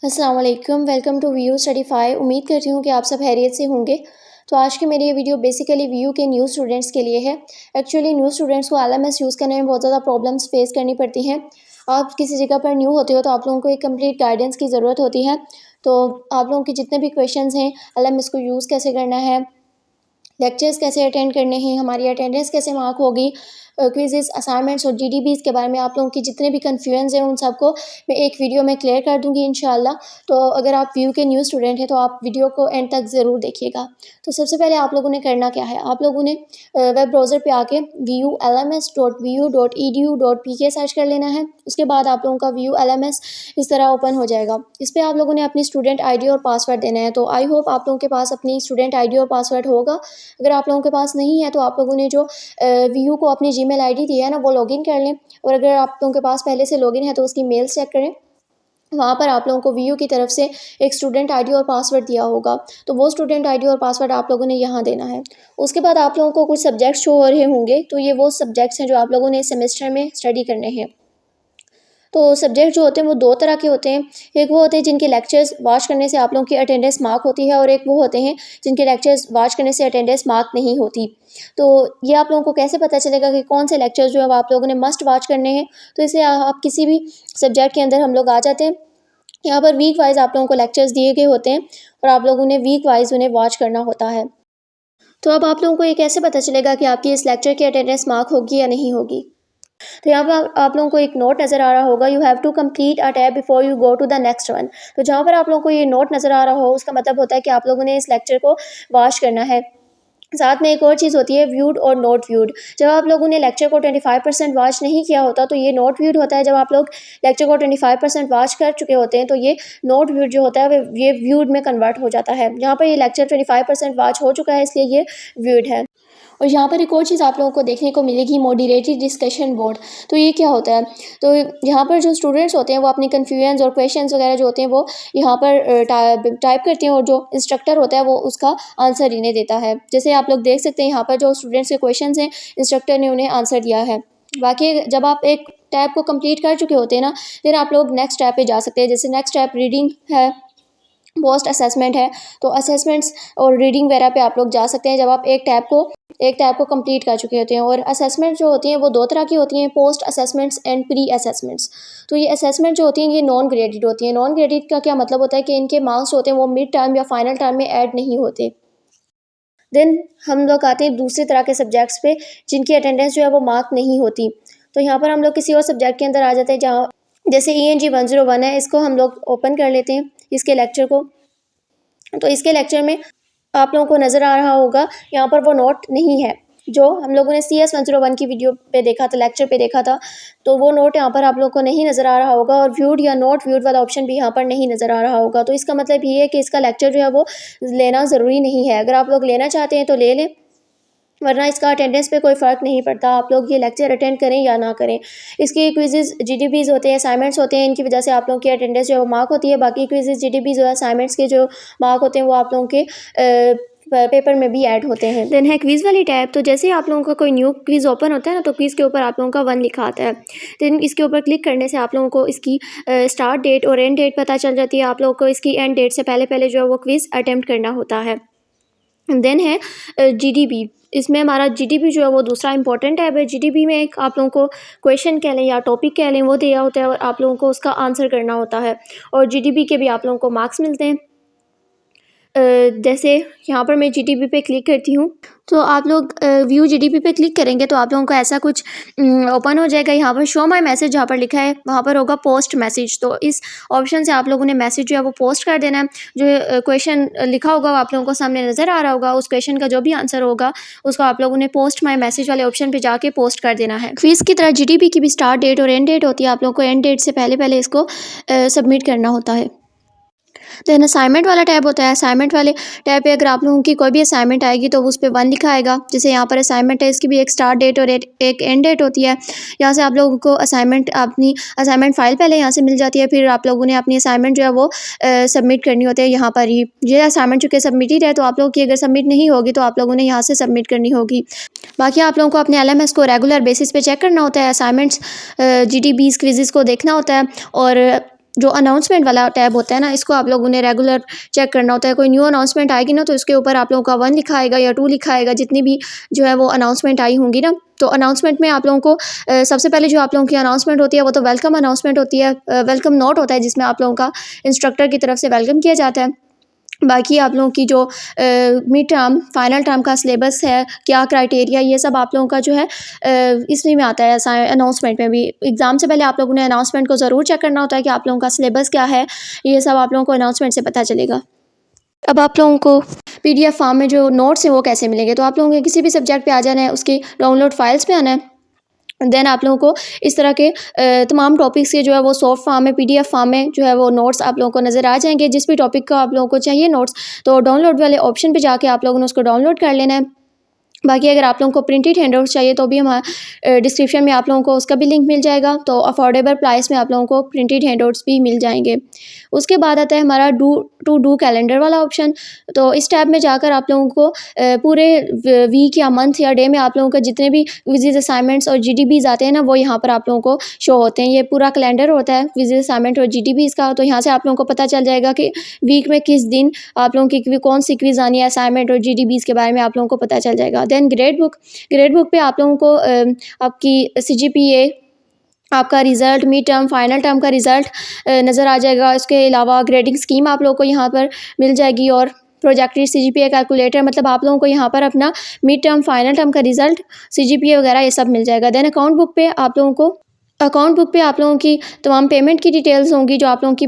अस्सलाम वालेकुम, welcome to Vu स्टडीफाई। उम्मीद करती हूँ कि आप सब खैरियत से होंगे। तो आज की मेरी ये वीडियो बेसिकली वीयू के न्यू स्टूडेंट्स के लिए है। एक्चुअली न्यू स्टूडेंट्स को एलएमएस यूज़ करने में बहुत ज़्यादा प्रॉब्लम्स फेस करनी पड़ती हैं। आप किसी जगह पर न्यू होते हो तो आप लोगों को एक कंप्लीट गाइडेंस की ज़रूरत होती है। तो आप लोगों के जितने भी क्वेश्चंस हैं, एलएमएस को यूज़ कैसे करना है, लेक्चर्स कैसे अटेंड करने हैं, हमारी अटेंडेंस कैसे मार्क होगी, क्विज़ेस, असाइनमेंट्स और जीडीबीज़ के बारे में आप लोगों की जितने भी कन्फ्यूजन्स हैं उन सबको मैं एक वीडियो में क्लियर कर दूंगी इंशाल्लाह। तो अगर आप व्यू के न्यू स्टूडेंट हैं तो आप वीडियो को एंड तक ज़रूर देखिएगा। तो सबसे पहले आप लोगों ने करना क्या है, आप लोगों ने वेब ब्राउज़र पे आके VULMS.vu.edu.pk सर्च कर लेना है। उसके बाद आप लोगों का VULMS इस तरह ओपन हो जाएगा। इस पर आप लोगों ने अपनी स्टूडेंट आईडी और पासवर्ड देना है। तो आई होप आप लोगों के पास अपनी स्टूडेंट आईडी और पासवर्ड होगा। अगर आप लोगों के पास नहीं है तो आप लोगों ने जो वीयू को अपनी जीमेल आईडी दी है ना, वो लॉगिन कर लें। और अगर आप लोगों के पास पहले से लॉगिन है तो उसकी मेल चेक करें। वहाँ पर आप लोगों को वीयू की तरफ से एक स्टूडेंट आईडी और पासवर्ड दिया होगा। तो वो स्टूडेंट आईडी और पासवर्ड आप लोगों ने यहाँ देना है। उसके बाद आप लोगों को कुछ सब्जेक्ट्स शो हो रहे होंगे। तो ये वो सब्जेक्ट्स हैं जो आप लोगों ने इस सेमेस्टर में स्टडी करने हैं। तो सब्जेक्ट जो होते हैं वो दो तरह के होते हैं। एक वो होते हैं जिनके लेक्चर्स वॉच करने से आप लोगों की अटेंडेंस मार्क होती है, और एक वो होते हैं जिनके लेक्चर्स वॉच करने से अटेंडेंस मार्क नहीं होती। तो ये आप लोगों को कैसे पता चलेगा कि कौन से लेक्चर्स जो है वो आप लोगों ने मस्ट वॉच करने हैं। तो इसे आप किसी भी सब्जेक्ट के अंदर हम लोग आ जाते हैं। यहाँ पर वीक वाइज आप लोगों को लेक्चर्स दिए गए होते हैं और आप लोगों ने वीक वाइज उन्हें वॉच करना होता है। तो अब आप लोगों को ये कैसे पता चलेगा कि आपकी इस लेक्चर की अटेंडेंस मार्क होगी या नहीं होगी। तो यहाँ पर आप लोगों को एक नोट नज़र आ रहा होगा, you have to complete a tab before you go to the next one. तो जहाँ पर आप लोगों को ये नोट नज़र आ रहा हो उसका मतलब होता है कि आप लोगों ने इस लेक्चर को वॉच करना है। साथ में एक और चीज़ होती है व्यूड और नोट व्यूड। जब आप लोगों ने लेक्चर को 25% वॉच नहीं किया होता तो ये नोट व्यूड होता है। जब आप लोग लेक्चर को 25% वॉच कर चुके होते हैं तो ये नोट व्यूड जो होता है ये व्यूड में कन्वर्ट हो जाता है। यहाँ पर ये लेक्चर 25% वॉच हो चुका है इसलिए ये व्यूड है। और यहाँ पर एक और चीज़ आप लोगों को देखने को मिलेगी, मॉडरेटेड डिस्कशन बोर्ड। तो ये क्या होता है, तो यहाँ पर जो स्टूडेंट्स होते हैं वो अपनी कन्फ्यूजन्स और क्वेश्चंस वगैरह जो होते हैं वो यहाँ पर टाइप करते हैं और जो इंस्ट्रक्टर होता है वो उसका आंसर इन्हें देता है। जैसे आप लोग देख सकते हैं यहाँ पर जो स्टूडेंट्स के क्वेश्चन हैं इंस्ट्रक्टर ने उन्हें आंसर दिया है। बाकी जब आप एक टैब को कंप्लीट कर चुके होते हैं ना, फिर आप लोग नेक्स्ट टैब पे जा सकते हैं। जैसे नेक्स्ट टैब रीडिंग है, पोस्ट असेसमेंट है। तो असेसमेंट्स और रीडिंग वगैरह पे आप लोग जा सकते हैं जब आप एक टैब को कंप्लीट कर चुके होते हैं। और असेसमेंट जो होती हैं वो दो तरह की होती हैं, post assessments and pre assessments. तो ये असेसमेंट जो होती हैं ये नॉन ग्रेडेड होती हैं। नॉन ग्रेडेड का क्या मतलब होता है कि इनके मार्क्स होते हैं वो मिड टर्म या फाइनल टर्म में ऐड नहीं होते। देन हम लोग आते हैं दूसरी तरह के सब्जेक्ट्स पे जिनकी अटेंडेंस जो है वो मार्क नहीं होती। तो यहाँ पर हम लोग किसी और सब्जेक्ट के अंदर आ जाते हैं, जहाँ जैसे ENG 101 है, इसको हम लोग ओपन कर लेते हैं इसके लेक्चर को। तो इसके लेक्चर में आप लोगों को नज़र आ रहा होगा यहाँ पर वो नोट नहीं है जो हम लोगों ने CS 101 की वीडियो पे देखा था, लेक्चर पे देखा था। तो वो नोट यहाँ पर आप लोगों को नहीं नज़र आ रहा होगा, और व्यूड या नोट व्यूड वाला ऑप्शन भी यहाँ पर नहीं नज़र आ रहा होगा। तो इसका मतलब ये है कि इसका लेक्चर जो है वो लेना ज़रूरी नहीं है। अगर आप लोग लेना चाहते हैं तो ले लें, वरना इसका अटेंडेंस पे कोई फ़र्क नहीं पड़ता, आप लोग ये लेक्चर अटेंड करें या ना करें। इसके क्विज़ेस GDBs होते हैं, असाइनमेंट्स होते हैं, इनकी वजह से आप लोगों की अटेंडेंस जो है वो मार्क होती है। बाकी क्विज़ेस GDBs और असाइनमेंट्स के जो मार्क होते हैं वो आप लोगों के पेपर में भी ऐड होते हैं। देन है क्विज़ वाली टैब। तो जैसे ही आप लोगों का कोई न्यू क्विज़ ओपन होता है ना, तो क्विज़ के ऊपर आप लोगों का 1 लिखा आता है। देन इसके ऊपर क्लिक करने से आप लोगों को इसकी स्टार्ट डेट और एंड डेट पता चल जाती है। आप लोगों को इसकी एंड डेट से पहले पहले जो है वो क्विज़ अटेम्प्ट करना होता है। देन है GDB। इसमें हमारा GDB जो है वो दूसरा इंपॉर्टेंट टैब है। GDB में एक आप लोगों को क्वेश्चन कह लें या टॉपिक कह लें वो दिया होता है और आप लोगों को उसका आंसर करना होता है, और GDB के भी आप लोगों को मार्क्स मिलते हैं। जैसे यहाँ पर मैं GDB पे क्लिक करती हूँ तो आप लोग व्यू GDB पे क्लिक करेंगे तो आप लोगों को ऐसा कुछ ओपन हो जाएगा। यहाँ पर शो माय मैसेज जहाँ पर लिखा है वहाँ पर होगा पोस्ट मैसेज। तो इस ऑप्शन से आप लोगों ने मैसेज जो है वो पोस्ट कर देना है। जो क्वेश्चन लिखा होगा वो आप लोगों को सामने नज़र आ रहा होगा, उस क्वेश्चन का जो भी आंसर होगा उसको आप लोगों ने पोस्ट माय मैसेज वाले ऑप्शन पर जाके पोस्ट कर देना है। क्विज़ की तरह GDB की भी स्टार्ट डेट और एंड डेट होती है। आप लोगों को एंड डेट से पहले पहले इसको सबमिट करना होता है। देन असाइनमेंट वाला टैब होता है। असाइनमेंट वाले टैब पे अगर आप लोगों की कोई भी असाइनमेंट आएगी तो उस पर 1 लिखा आएगा। जैसे यहाँ पर असाइनमेंट है, इसकी भी एक स्टार्ट डेट और एक एंड डेट होती है। यहाँ से आप लोगों को अपनी असाइनमेंट फ़ाइल पहले यहाँ से मिल जाती है, फिर आप लोगों ने अपनी असाइनमेंट जो है वो सबमिट करनी होती है यहाँ पर ही। ये असाइनमेंट चूँकि सबमिटेड है तो आप लोगों की अगर सबमिट नहीं होगी तो आप लोगों ने यहाँ से सबमिट करनी होगी। बाकी आप लोगों को अपने LMS को रेगुलर बेसिस पे चेक करना होता है। असाइनमेंट्स GDBs क्विज़ेस को देखना होता है, और जो अनाउंसमेंट वाला टैब होता है ना, इसको आप लोगों ने रेगुलर चेक करना होता है। कोई न्यू अनाउंसमेंट आएगी ना, तो इसके ऊपर आप लोगों का 1 लिखा आएगा या 2 लिखा आएगा, जितनी भी जो है वो अनाउंसमेंट आई होंगी ना। तो अनाउंसमेंट में आप लोगों को सबसे पहले जो आप लोगों की अनाउंसमेंट होती है वो तो वेलकम अनाउंसमेंट होती है। वेलकम नोट होता है जिसमें आप लोगों का इंस्ट्रक्टर की तरफ से वेलकम किया जाता है। बाकी आप लोगों की जो मिड टर्म फाइनल टर्म का सिलेबस है, क्या क्राइटेरिया, ये सब आप लोगों का जो है इसमें में आता है। ऐसा अनाउंसमेंट में भी एग्ज़ाम से पहले आप लोगों ने अनाउंसमेंट को ज़रूर चेक करना होता है कि आप लोगों का सिलेबस क्या है। ये सब आप लोगों को अनाउंसमेंट से पता चलेगा। अब आप लोगों को पीडीएफ फॉर्म में जो नोट्स हैं वो कैसे मिलेंगे, तो आप लोगों को किसी भी सब्जेक्ट पे आ जाना है, उसकी डाउनलोड फाइल्स पे आना है। देन आप लोगों को इस तरह के तमाम टॉपिक्स के जो है वो सॉफ्ट फॉर्म में, पीडीएफ फॉर्म में जो है वो नोट्स आप लोगों को नज़र आ जाएंगे। जिस भी टॉपिक का आप लोगों को चाहिए नोट्स, तो डाउनलोड वाले ऑप्शन पे जाके आप लोगों ने उसको डाउनलोड कर लेना है। बाकी अगर आप लोगों को प्रिंटेड हैंडआउट्स चाहिए तो भी हमारे डिस्क्रिप्शन में आप लोगों को उसका भी लिंक मिल जाएगा। तो अफोर्डेबल प्राइस में आप लोगों को प्रिंटेड हैंडआउट्स भी मिल जाएंगे। उसके बाद आता है हमारा डू कैलेंडर वाला ऑप्शन। तो इस टैब में जाकर आप लोगों को पूरे वीक या मंथ या डे में आप लोगों का जितने भी विजिट असाइनमेंट्स और जीडीबीज आते हैं ना, वो यहाँ पर आप लोगों को शो होते हैं। ये पूरा कैलेंडर होता है विजिट असाइनमेंट और जीडीबीज का। तो यहाँ से आप लोगों को पता चल जाएगा कि वीक में किस दिन आप लोगों की कौन सी क्विज आनी है, असाइनमेंट और जीडीबीज के बारे में आप लोगों को पता चल जाएगा। देन ग्रेड बुक पे आप लोगों को आपकी सीजीपीए, आपका result, mid term final term का रिज़ल्ट नज़र आ जाएगा। इसके अलावा ग्रेडिंग स्कीम आप लोगों को यहाँ पर मिल जाएगी और प्रोजेक्टेड सीजीपीए कैलकुलेटर, मतलब आप लोगों को यहाँ पर अपना मिड टर्म फाइनल टर्म का रिज़ल्ट, सीजीपीए वगैरह ये सब मिल जाएगा। देन अकाउंट बुक पे आप लोगों की तमाम पेमेंट की डिटेल्स होंगी, जो आप लोगों की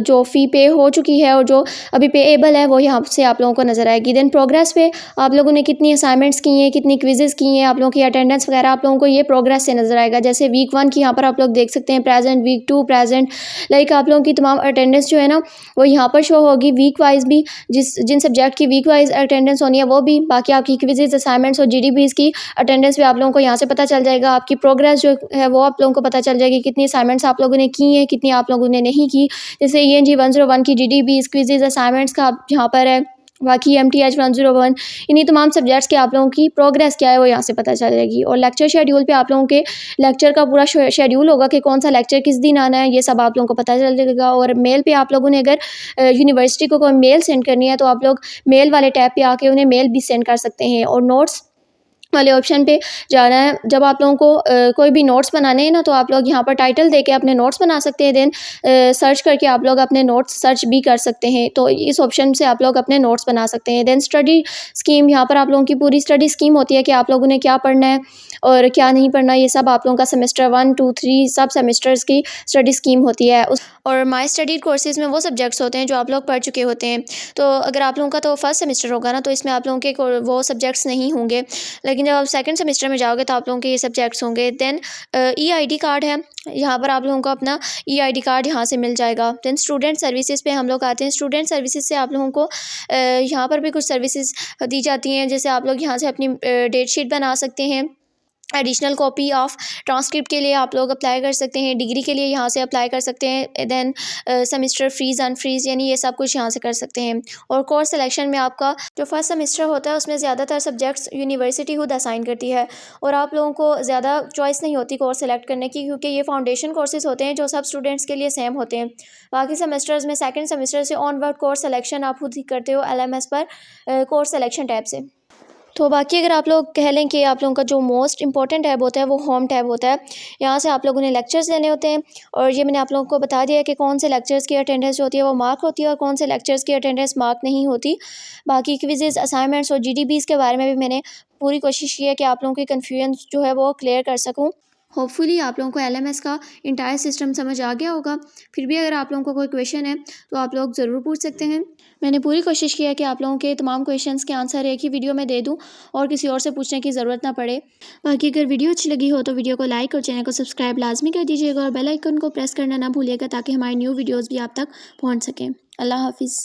जो फ़ी पे हो चुकी है और जो अभी पेएबल है वो यहाँ से आप लोगों को नज़र आएगी। देन प्रोग्रेस पे आप लोगों ने कितनी असाइनमेंट्स की हैं, कितनी क्विज़ेस की हैं, आप लोगों की अटेंडेंस वगैरह आप लोगों को ये प्रोग्रेस से नज़र आएगा। जैसे वीक 1 की यहाँ पर आप लोग देख सकते हैं प्रेजेंट, वीक 2 प्रेजेंट, लाइक आप लोगों की तमाम अटेंडेंस जो है ना वो यहाँ पर शो होगी। वीक वाइज भी जिन सब्जेक्ट की वीक वाइज अटेंडेंस होनी है वो भी, बाकी आपकी क्विज़ेस, असाइनमेंट्स और जीडीबीज़ की अटेंडेंस भी आप लोगों को यहाँ से पता चल जाएगा। आपकी प्रोग्रेस जो है वो आप लोगों को पता चल जाएगी, कितनी असाइनमेंट्स आप लोगों ने की हैं, कितनी आप लोगों ने नहीं की। जैसे ENG 101 की जीडीबी क्विज़ेस असाइनमेंट्स का यहाँ पर है। बाकी MTH 101, इन्हीं तमाम सब्जेक्ट्स के आप लोगों की प्रोग्रेस क्या है वो यहाँ से पता चल जाएगी। और लेक्चर शेड्यूल पे आप लोगों के लेक्चर का पूरा शेड्यूल होगा कि कौन सा लेक्चर किस दिन आना है, ये सब आप लोगों को पता चल जाएगा। और मेल पे आप लोगों ने अगर यूनिवर्सिटी को कोई मेल सेंड करनी है तो आप लोग मेल वाले टैब पे आके उन्हें मेल भी सेंड कर सकते हैं। और नोट्स वाले ऑप्शन पे जाना है। जब आप लोगों को कोई भी नोट्स बनाने हैं ना, तो आप लोग यहाँ पर टाइटल देके अपने नोट्स बना सकते हैं। देन सर्च करके आप लोग अपने नोट्स सर्च भी कर सकते हैं। तो इस ऑप्शन से आप लोग अपने नोट्स बना सकते हैं। देन स्टडी स्कीम, यहाँ पर आप लोगों की पूरी स्टडी स्कीम होती है कि आप लोगों ने क्या पढ़ना है और क्या नहीं पढ़ना। ये सब आप लोगों का सेमेस्टर 1, 2, 3 सब सेमेस्टर्स की स्टडी स्कीम होती है। और माई स्टडी कोर्सेज़ में वो सब्जेक्ट्स होते हैं जो आप लोग पढ़ चुके होते हैं। तो अगर आप लोगों का तो फर्स्ट सेमेस्टर होगा ना, तो इसमें आप लोगों के वो सब्जेक्ट्स नहीं होंगे। लेकिन जब आप सेकंड सेमेस्टर में जाओगे तो आप लोगों के ये सब्जेक्ट्स होंगे। देन EID कार्ड है, यहाँ पर आप लोगों को अपना EID कार्ड यहाँ से मिल जाएगा। देन स्टूडेंट सर्विसेज पे हम लोग आते हैं। स्टूडेंट सर्विसेज से आप लोगों को यहाँ पर भी कुछ सर्विसेज दी जाती हैं। जैसे आप लोग यहाँ से अपनी डेट शीट बना सकते हैं। एडिशनल कॉपी ऑफ ट्रांसक्रिप्ट के लिए आप लोग अप्लाई कर सकते हैं। डिग्री के लिए यहाँ से अप्लाई कर सकते हैं। देन सेमेस्टर फीस अनफ्रीज, यानी ये सब कुछ यहाँ से कर सकते हैं। और कोर्स सिलेक्शन में आपका जो फर्स्ट सेमेस्टर होता है उसमें ज़्यादातर सब्जेक्ट्स यूनिवर्सिटी खुद असाइन करती है और आप लोगों को ज़्यादा चॉइस नहीं होती कोर्स सेलेक्ट करने की, क्योंकि ये फाउंडेशन कोर्सेज होते हैं जो सब स्टूडेंट्स के लिए सेम होते हैं। बाकी सेमेस्टर्स में सेकेंड सेमेस्टर से ऑनवर्ड कोर्स सिलेक्शन आप खुद ही करते हो LMS पर कोर्स सिलेक्शन टैब से। तो बाकी अगर आप लोग कह लें कि आप लोगों का जो मोस्ट इंपॉर्टेंट टैब होता है वो होम टैब होता है। यहाँ से आप लोगों ने लेक्चर्स लेने होते हैं और ये मैंने आप लोगों को बता दिया है कि कौन से लेक्चर्स की अटेंडेंस जो होती है वो मार्क होती है और कौन से लेक्चर्स की अटेंडेंस मार्क नहीं होती। बाकी क्विज़ेस, असाइनमेंट्स और GDBs के बारे में भी मैंने पूरी कोशिश की है कि आप लोगों की कन्फ्यूजन जो है वो क्लियर कर सकूँ। होपफुली आप लोगों को LMS का इंटायर सिस्टम समझ आ गया होगा। फिर भी अगर आप लोगों को कोई क्वेश्चन है तो आप लोग ज़रूर पूछ सकते हैं। मैंने पूरी कोशिश की है कि आप लोगों के तमाम क्वेश्चंस के आंसर एक ही वीडियो में दे दूं और किसी और से पूछने की ज़रूरत ना पड़े। बाकी अगर वीडियो अच्छी लगी हो तो वीडियो को लाइक और चैनल को सब्सक्राइब लाजमी कर दीजिएगा और बेल आइकन को प्रेस करना ना भूलिएगा ताकि हमारी न्यू वीडियोज़ भी आप तक पहुँच सकें। अल्लाह हाफिज़।